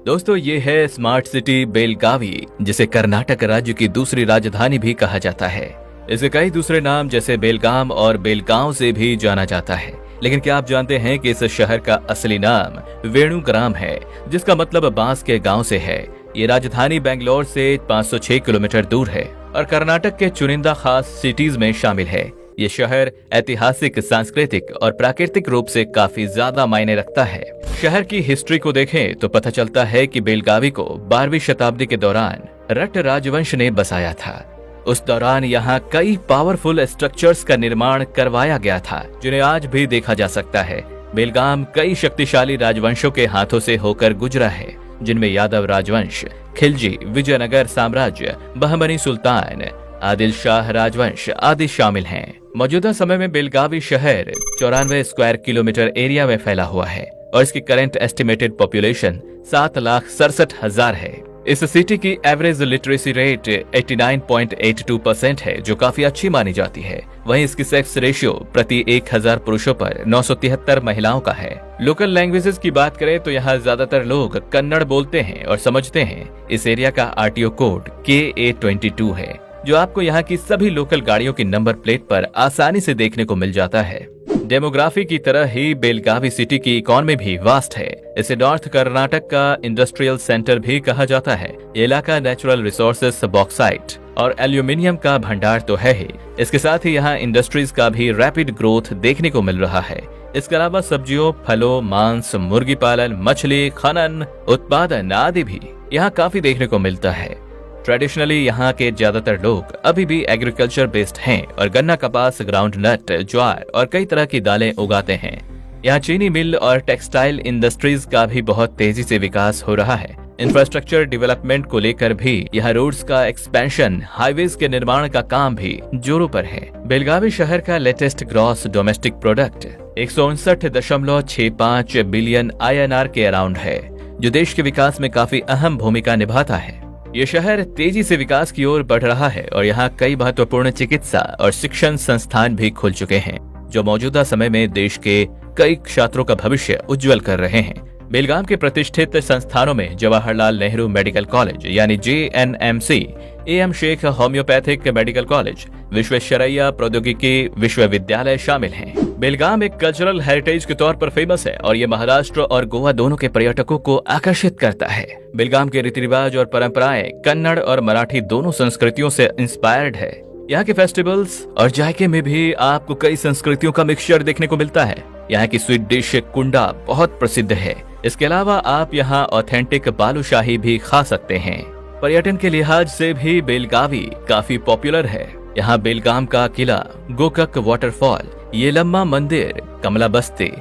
दोस्तों ये है स्मार्ट सिटी बेलगावी, जिसे कर्नाटक राज्य की दूसरी राजधानी भी कहा जाता है। इसे कई दूसरे नाम जैसे बेलगाम और बेलगांव से भी जाना जाता है, लेकिन क्या आप जानते हैं कि इस शहर का असली नाम वेणुग्राम है, जिसका मतलब बांस के गांव से है। ये राजधानी बेंगलोर से 506 किलोमीटर दूर है और कर्नाटक के चुनिंदा खास सिटीज में शामिल है। ये शहर ऐतिहासिक, सांस्कृतिक और प्राकृतिक रूप से काफी ज्यादा मायने रखता है। शहर की हिस्ट्री को देखें तो पता चलता है कि बेलगावी को 12वीं शताब्दी के दौरान रट राजवंश ने बसाया था। उस दौरान यहाँ कई पावरफुल स्ट्रक्चर्स का निर्माण करवाया गया था, जिन्हें आज भी देखा जा सकता है। बेलगाम कई शक्तिशाली राजवंशों के हाथों से होकर गुजरा है, जिनमें यादव राजवंश, खिलजी, विजयनगर साम्राज्य, बहमनी सुल्तान, आदिल शाह राजवंश आदि शामिल हैं। मौजूदा समय में बेलगावी शहर 94 स्क्वायर किलोमीटर एरिया में फैला हुआ है और इसकी करंट एस्टिमेटेड पॉपुलेशन 7,67,000 है। इस सिटी की एवरेज लिटरेसी रेट 89.82% है, जो काफी अच्छी मानी जाती है। वहीं इसकी सेक्स रेशियो प्रति 1000 पुरुषों पर 973 महिलाओं का है। लोकल लैंग्वेजेस की बात करें तो यहाँ ज्यादातर लोग कन्नड़ बोलते हैं और समझते हैं। इस एरिया का आरटीओ कोड KA22 है, जो आपको यहाँ की सभी लोकल गाड़ियों की नंबर प्लेट पर आसानी से देखने को मिल जाता है। डेमोग्राफी की तरह ही बेलगावी सिटी की इकोनॉमी भी वास्ट है। इसे नॉर्थ कर्नाटक का इंडस्ट्रियल सेंटर भी कहा जाता है। ये इलाका नेचुरल रिसोर्सेस, बॉक्साइट और एल्यूमिनियम का भंडार तो है ही, इसके साथ ही यहाँ इंडस्ट्रीज का भी रैपिड ग्रोथ देखने को मिल रहा है। इसके अलावा सब्जियों, फलों, मांस, मुर्गी पालन, मछली, खनन, उत्पादन आदि भी यहाँ काफी देखने को मिलता है। ट्रेडिशनली यहाँ के ज्यादातर लोग अभी भी एग्रीकल्चर बेस्ड हैं और गन्ना, कपास, ग्राउंड नट, ज्वार और कई तरह की दालें उगाते हैं। यहाँ चीनी मिल और टेक्सटाइल इंडस्ट्रीज का भी बहुत तेजी से विकास हो रहा है। इंफ्रास्ट्रक्चर डेवलपमेंट को लेकर भी यहाँ रोड्स का एक्सपेंशन, हाईवेज के निर्माण का काम भी जोरों पर है। बेलगावी शहर का latest gross domestic product 159.65 billion INR के अराउंड है, जो देश के विकास में काफी अहम भूमिका निभाता है। ये शहर तेजी से विकास की ओर बढ़ रहा है और यहाँ कई महत्वपूर्ण चिकित्सा और शिक्षण संस्थान भी खुल चुके हैं, जो मौजूदा समय में देश के कई छात्रों का भविष्य उज्जवल कर रहे हैं। बेलगाम के प्रतिष्ठित संस्थानों में जवाहरलाल नेहरू मेडिकल कॉलेज यानी JNMC, AM Sheikh homoeopathic medical college, Visvesvaraya प्रौद्योगिकी विश्वविद्यालय शामिल हैं। बेलगाम एक कल्चरल हेरिटेज के तौर पर फेमस है और ये महाराष्ट्र और गोवा दोनों के पर्यटकों को आकर्षित करता है। बेलगाम के रीति रिवाज और परंपराएं कन्नड़ और मराठी दोनों संस्कृतियों से इंस्पायर्ड है। यहाँ के फेस्टिवल्स और जायके में भी आपको कई संस्कृतियों का मिक्सचर देखने को मिलता है। यहाँ की स्वीट डिश कुंडा बहुत प्रसिद्ध है। इसके अलावा आप यहाँ ऑथेंटिक बालूशाही भी खा सकते हैं। पर्यटन के लिहाज से भी बेलगावी काफी पॉपुलर है। यहाँ बेलगाम का किला, गोकक वाटरफॉल, येलम्मा मंदिर, कमला बस्ती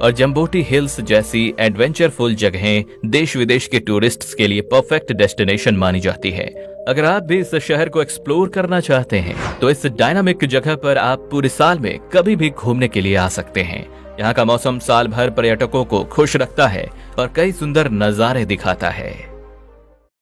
और जम्बोटी हिल्स जैसी एडवेंचरफुल जगहें देश विदेश के टूरिस्ट्स के लिए परफेक्ट डेस्टिनेशन मानी जाती है। अगर आप भी इस शहर को एक्सप्लोर करना चाहते हैं तो इस डायनामिक जगह पर आप पूरे साल में कभी भी घूमने के लिए आ सकते हैं। यहाँ का मौसम साल भर पर्यटकों को खुश रखता है और कई सुंदर नजारे दिखाता है।